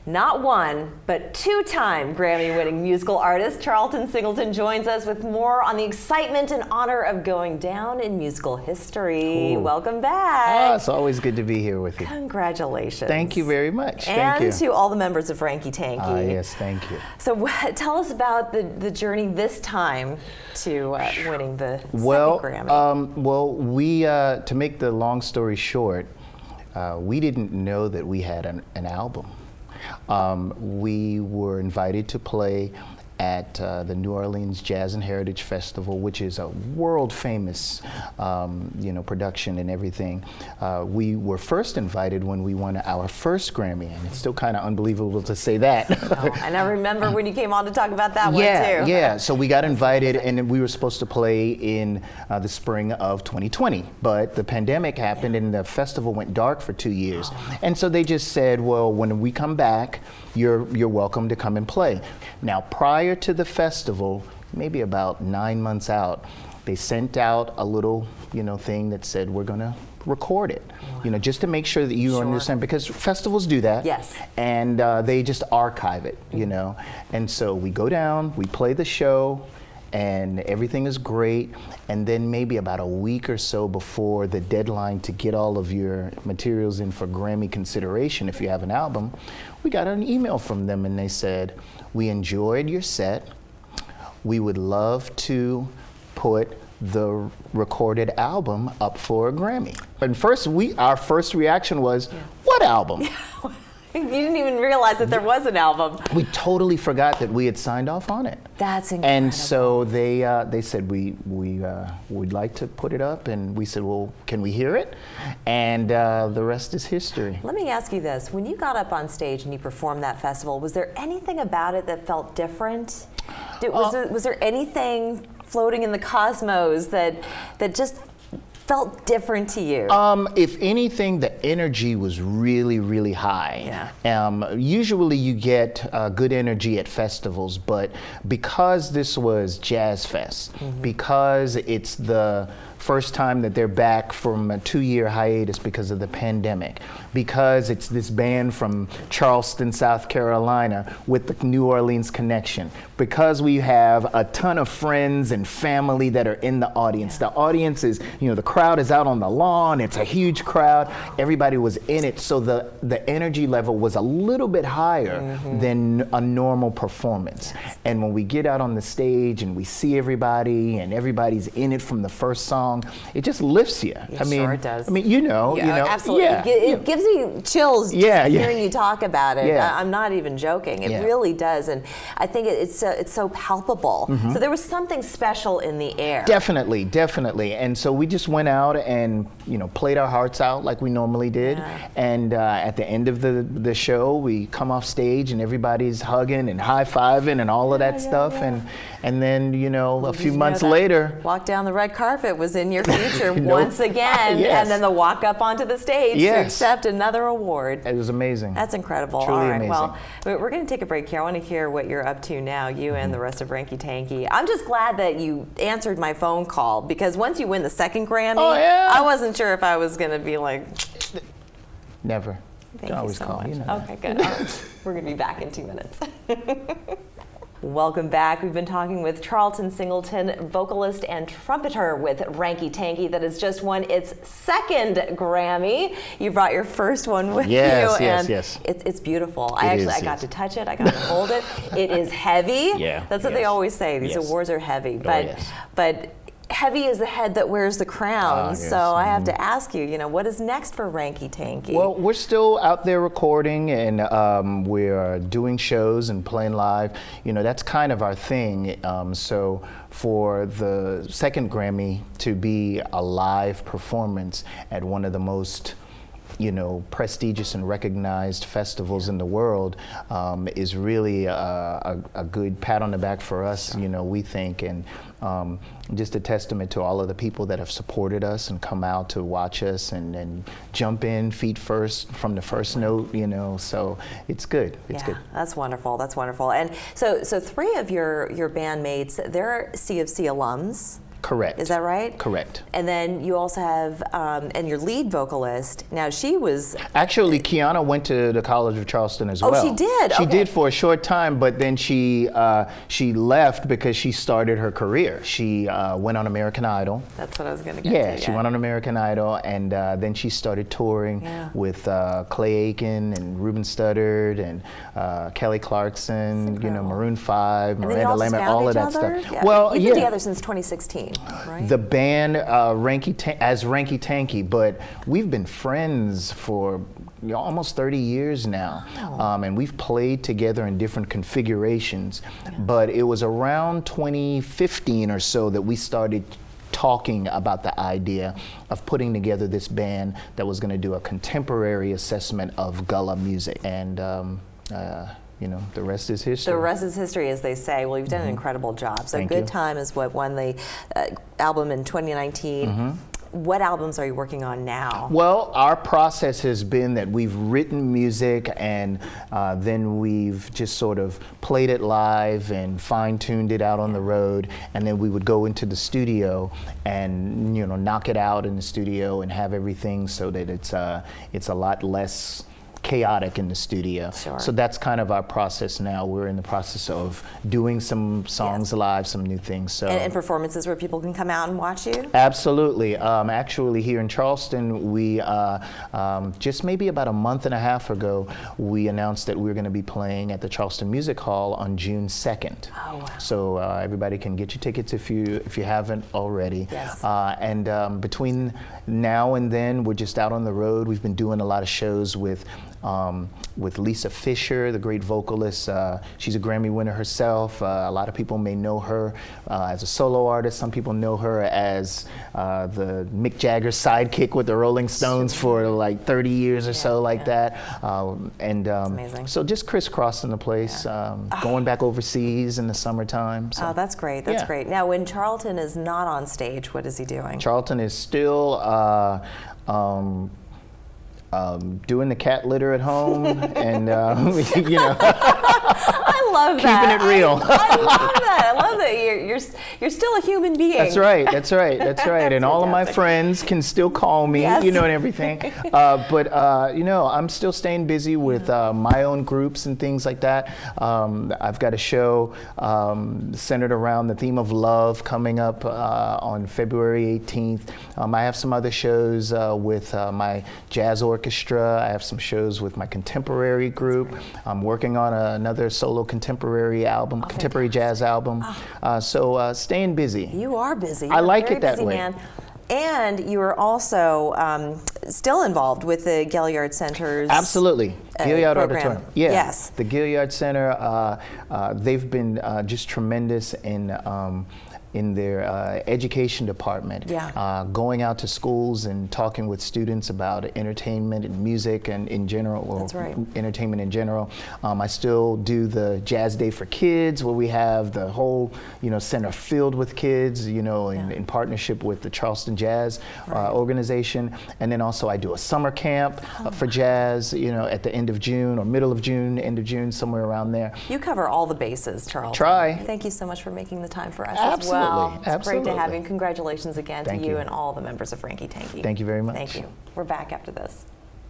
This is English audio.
Not one, but two-time Grammy-winning musical artist Charlton Singleton joins us with more on the excitement and honor of going down in musical history. Cool. Welcome back. Oh, it's always good to be here with you. Congratulations. Thank you very much. And thank you. To all the members of Ranky Tanky. Yes, thank you. So tell us about the journey this time to winning the second Grammy. Well, we, to make the long story short, we didn't know that we had an album. We were invited to play at the New Orleans Jazz and Heritage Festival, which is a world famous production and everything. We were first invited when we won our first Grammy, and it's still kind of unbelievable to say that. And I remember when you came on to talk about that one too. Yeah, so we got invited and we were supposed to play in the spring of 2020, but the pandemic happened and the festival went dark for 2 years. And so they just said, well, when we come back, you're welcome to come and play. Now, prior to the festival, maybe about 9 months out, they sent out a little, thing that said we're gonna record it, just to make sure that you understand, because festivals do that. Yes. And they just archive it, And so we go down, we play the show, and everything is great. And then maybe about a week or so before the deadline to get all of your materials in for Grammy consideration, if you have an album, we got an email from them and they said, we enjoyed your set. We would love to put the recorded album up for a Grammy. And first, our first reaction was, what album? You didn't even realize that there was an album. We totally forgot that we had signed off on it. That's incredible. And so they said we'd like to put it up, and we said, well, can we hear it? And the rest is history. Let me ask you this: when you got up on stage and you performed that festival, was there anything about it that felt different? Was there anything floating in the cosmos that just felt different to you? If anything, the energy was really, really high. Yeah. Usually you get good energy at festivals, but because this was Jazz Fest, because it's the first time that they're back from a 2-year hiatus because of the pandemic, because it's this band from Charleston, South Carolina with the New Orleans connection, because we have a ton of friends and family that are in the audience. The audience is, the crowd is out on the lawn, it's a huge crowd, everybody was in it, so the energy level was a little bit higher than a normal performance. And when we get out on the stage and we see everybody and everybody's in it from the first song, it just lifts you. Sure it does. Absolutely. Yeah, it gives me chills hearing you talk about it. Yeah. I'm not even joking. It really does, and I think it's so palpable. So there was something special in the air. Definitely. And so we just went out and played our hearts out like we normally did. Yeah. And at the end of the show, we come off stage and everybody's hugging and high-fiving and all of that stuff. And then a few months later, walk down the red carpet was in your future once again. Yes. And then the walk up onto the stage to accept another award. It was amazing. That's incredible. Truly all right, amazing. well, we're going to take a break here. I want to hear what you're up to now, you and the rest of Ranky Tanky. I'm just glad that you answered my phone call, because once you win the second Grammy, I wasn't sure if I was going to be like... Never. Thank you always so call. much. Okay, good. All right. We're going to be back in 2 minutes. Welcome back. We've been talking with Charlton Singleton, vocalist and trumpeter with Ranky Tanky, that has just won its second Grammy. You brought your first one with you, and it's beautiful. I got to touch it. I got to hold it. It is heavy. That's what they always say. These awards are heavy, but heavy is the head that wears the crown. So I have to ask you, what is next for Ranky Tanky? Well, we're still out there recording, and we're doing shows and playing live. That's kind of our thing. So for the second Grammy to be a live performance at one of the most prestigious and recognized festivals in the world is really a good pat on the back for us, we think, and just a testament to all of the people that have supported us and come out to watch us and jump in feet first from the first note, so it's good. It's good. That's wonderful. That's wonderful. And so 3 of your bandmates, they're C of C alums. Correct. Is that right? Correct. And then you also have, and your lead vocalist, now she was... Actually, Kiana went to the College of Charleston as well. Oh, she did? She Okay. did for a short time, but then she left because she started her career. She went on American Idol. That's what I was going to get to. She went on American Idol, and then she started touring with Clay Aiken and Ruben Studdard and Kelly Clarkson, you know, Maroon 5, Miranda Lambert, all of that stuff. Yeah. Well, You've been together since 2016, right? The band Ranky Tanky, but we've been friends for almost 30 years now, and we've played together in different configurations. But it was around 2015 or so that we started talking about the idea of putting together this band that was going to do a contemporary assessment of Gullah music, and you know, the rest is history. The rest is history, as they say. Well, you've done an incredible job. So Thank Good you. Time is what won the album in 2019. What albums are you working on now? Well, our process has been that we've written music, and then we've just sort of played it live and fine-tuned it out on the road, and then we would go into the studio and, you know, knock it out in the studio and have everything so that it's a lot less chaotic in the studio. Sure. So that's kind of our process now. We're in the process of doing some songs live, some new things. So And performances where people can come out and watch you? Absolutely. Actually, here in Charleston, we just maybe about a month and a half ago, we announced that we're going to be playing at the Charleston Music Hall on June 2nd. Oh, wow. So everybody can get your tickets if you haven't already. Yes. And between now and then, we're just out on the road. We've been doing a lot of shows with Lisa Fisher, the great vocalist. She's a Grammy winner herself. A lot of people may know her as a solo artist. Some people know her as the Mick Jagger sidekick with the Rolling Stones for like 30 years or so, like that. Amazing. So just crisscrossing the place, going back overseas in the summertime. So. Oh, that's great. That's great. Now, when Charlton is not on stage, what is he doing? Charlton is still doing the cat litter at home, and you know, I love that. keeping it real. I love that. I love that you're still a human being. That's right. That's right. That's right. And all of my friends can still call me, you know, and everything. But you know, I'm still staying busy with my own groups and things like that. I've got a show centered around the theme of love coming up on February 18th. I have some other shows with my jazz orchestra. I have some shows with my contemporary group. I'm working on another solo contemporary album, contemporary jazz album. So staying busy. You are busy. I like You're a it that busy way. Man. And you are also still involved with the Gilliard Center's Absolutely. Gilliard program. Auditorium. Yeah. Yes. The Gilliard Center, they've been just tremendous in their education department, going out to schools and talking with students about entertainment and music and in general, or entertainment in general. I still do the Jazz Day for Kids, where we have the whole, you know, center filled with kids, you know, in partnership with the Charleston Jazz organization. And then also I do a summer camp for jazz, you know, at the end of June or middle of June, end of June, somewhere around there. You cover all the bases, Charles. Try. Thank you so much for making the time for us Absolutely. as well. It's Absolutely. great to have you. Congratulations again Thank to you you. and all the members of Ranky Tanky. Thank you very much. Thank you. We're back after this.